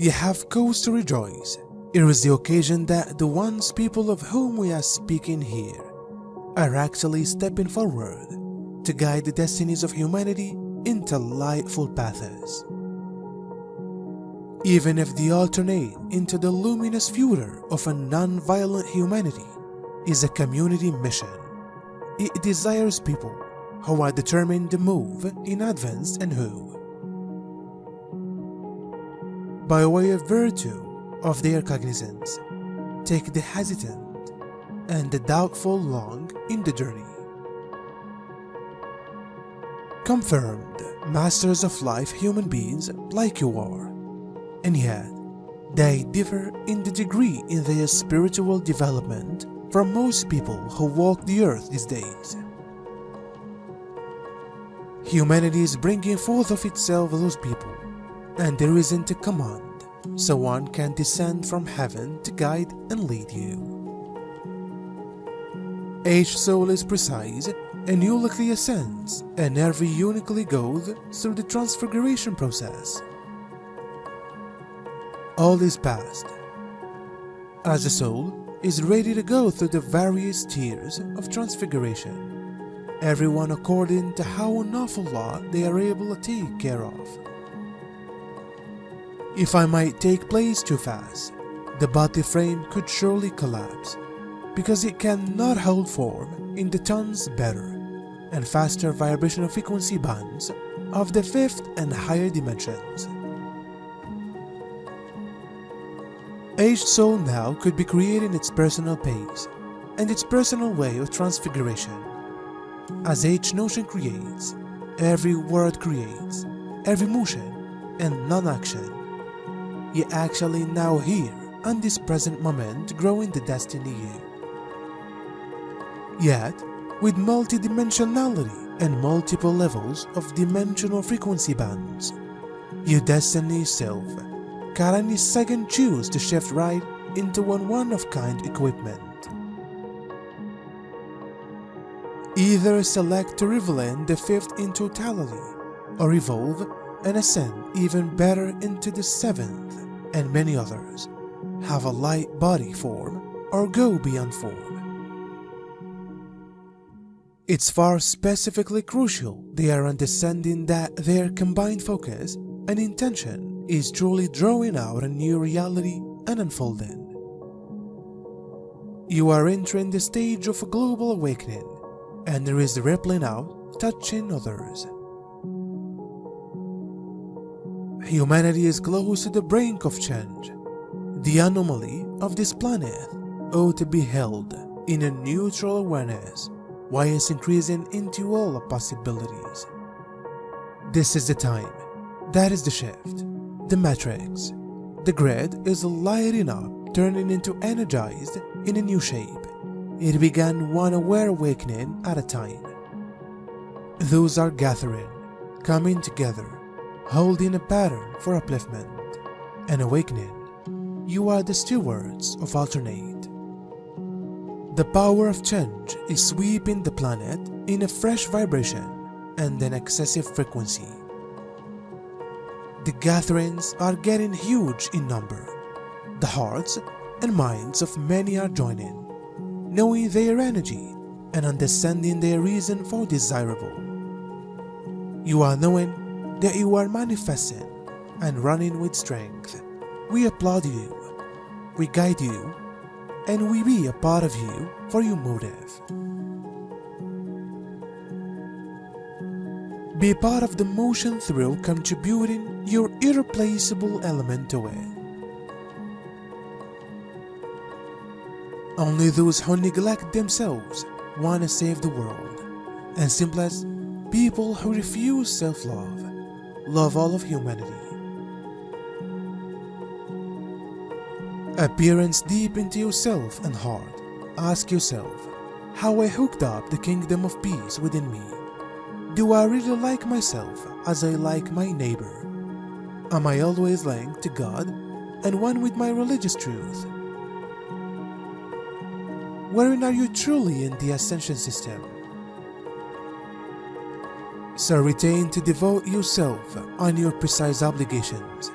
You have cause to rejoice. It is the occasion that the once people of whom we are speaking here are actually stepping forward to guide the destinies of humanity into lightful paths. Even if the alternate into the luminous future of a non-violent humanity is a community mission, it desires people who are determined to move in advance and who, by way of virtue of their cognizance, take the hesitant and the doubtful long in the journey. Confirmed masters of life human beings like you are, and yet they differ in the degree in their spiritual development from most people who walk the earth these days. Humanity is bringing forth of itself those people, and there isn't a command so one can descend from heaven to guide and lead you. Each soul is precise and uniquely ascends, and every uniquely goes through the transfiguration process. All is past, as the soul is ready to go through the various tiers of transfiguration, everyone according to how an awful lot they are able to take care of. If I might take place too fast, the body frame could surely collapse, because it cannot hold form in the tons better and faster vibrational frequency bands of the fifth and higher dimensions. Each soul now could be creating its personal pace and its personal way of transfiguration. As each notion creates, every word creates, every motion and non-action, you actually now here on this present moment growing the destiny you. Yet, with multidimensionality and multiple levels of dimensional frequency bands, your destiny self can any second choose to shift right into one-of-kind equipment. Either select to revel in the fifth in totality, or evolve and ascend even better into the seventh, and many others have a light body form or go beyond form. It's far specifically crucial they are understanding that their combined focus and intention is truly drawing out a new reality and unfolding. You are entering the stage of a global awakening, and there is rippling out, touching others. Humanity is close to the brink of change. The anomaly of this planet ought to be held in a neutral awareness while it's increasing into all the possibilities. This is the time. That is the shift. The matrix. The grid is lighting up, turning into energized in a new shape. It began one aware awakening at a time. Those are gathering, coming together, holding a pattern for upliftment and awakening. You are the stewards of alternate. The power of change is sweeping the planet in a fresh vibration and an excessive frequency. The gatherings are getting huge in number. The hearts and minds of many are joining, knowing their energy and understanding their reason for desirable. You are knowing that you are manifesting and running with strength. We applaud you, we guide you, and we be a part of you for your motive. Be part of the motion through contributing your irreplaceable element to it. Only those who neglect themselves want to save the world, and simplest, people who refuse self-love, love all of humanity. Appearance deep into yourself and heart. Ask yourself, how I hooked up the kingdom of peace within me? Do I really like myself as I like my neighbor? Am I always linked to God and one with my religious truth? Wherein are you truly in the ascension system? So retain to devote yourself on your precise obligations.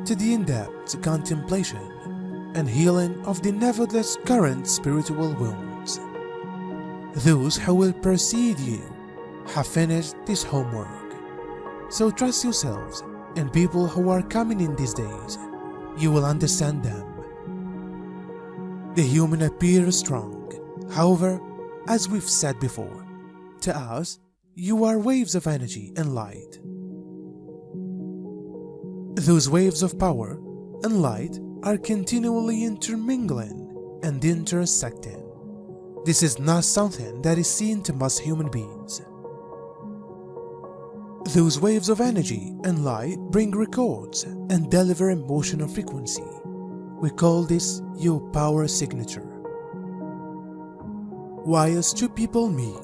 to the in-depth contemplation and healing of the nevertheless current spiritual wounds. Those who will precede you have finished this homework, so trust yourselves and people who are coming in these days. You will understand them. The human appears strong. However, as we've said before, to us, you are waves of energy and light. Those waves of power and light are continually intermingling and intersecting. This is not something that is seen to most human beings. Those waves of energy and light bring records and deliver emotional frequency. We call this your power signature. Whilst two people meet,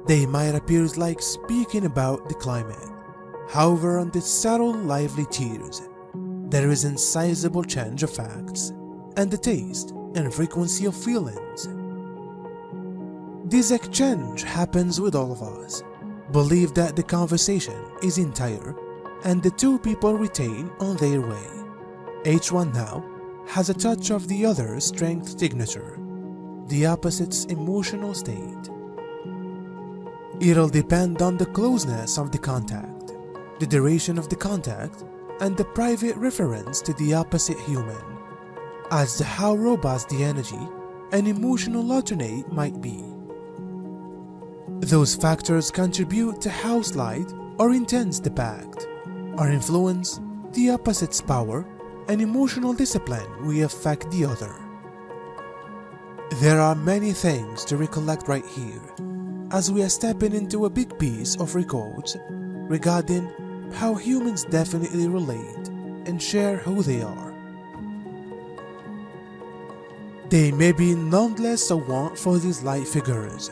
they might appear like speaking about the climate. However, on the subtle, lively tears, there is a sizable change of facts and the taste and frequency of feelings. This exchange happens with all of us. Believe that the conversation is entire and the two people retain on their way. Each one now has a touch of the other's strength signature, the opposite's emotional state. It'll depend on the closeness of the contact, the duration of the contact, and the private reference to the opposite human, as to how robust the energy and emotional alternate might be. Those factors contribute to how slight or intense the pact, or influence the opposite's power and emotional discipline we affect the other. There are many things to recollect right here, as we are stepping into a big piece of records regarding how humans definitely relate and share who they are. They may be nonetheless a want for these light figures,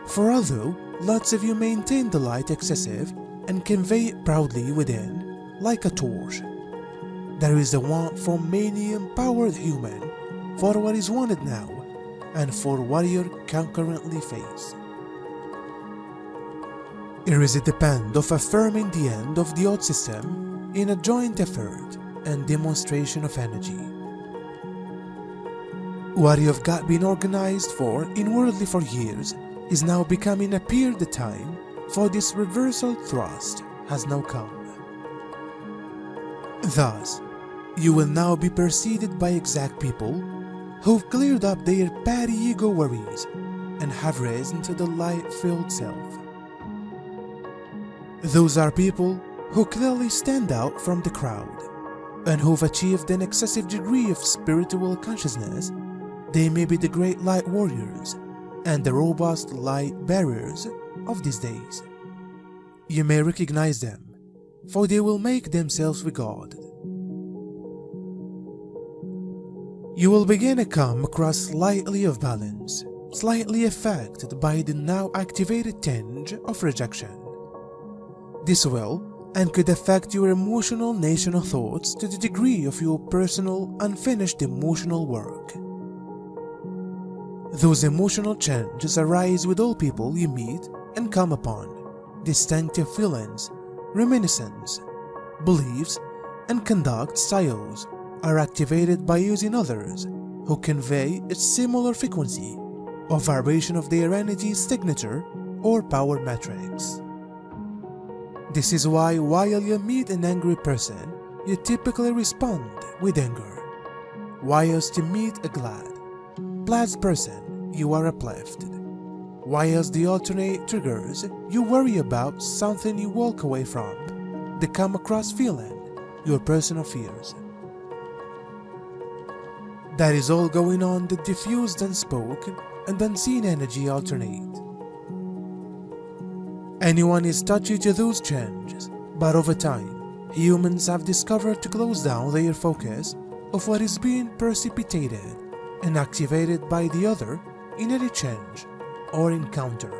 for although lots of you maintain the light excessive and convey it proudly within, like a torch, there is a want for many empowered human for what is wanted now and for what you concurrently face. It is a depend of affirming the end of the old system in a joint effort and demonstration of energy. What you have got been organized for inwardly for years is now becoming appear the time for this reversal thrust has now come. Thus, you will now be preceded by exact people who've cleared up their petty ego worries and have risen to the light-filled self. Those are people who clearly stand out from the crowd and who've achieved an excessive degree of spiritual consciousness. They may be the great light warriors and the robust light bearers of these days. You may recognize them, for they will make themselves regarded. You will begin to come across slightly of balance, slightly affected by the now activated tinge of rejection. This will and could affect your emotional national thoughts to the degree of your personal unfinished emotional work. Those emotional changes arise with all people you meet and come upon. Distinctive feelings, reminiscences, beliefs, and conduct styles are activated by using others who convey a similar frequency or vibration of their energy signature or power matrix. This is why while you meet an angry person, you typically respond with anger, whilst you meet a glad person, you are uplifted, whilst the alternate triggers you worry about something you walk away from, the come across feeling, your personal fears. That is all going on the diffused unspoken and unseen energy alternate. Anyone is touchy to those changes, but over time, humans have discovered to close down their focus of what is being precipitated and activated by the other in any change or encounter.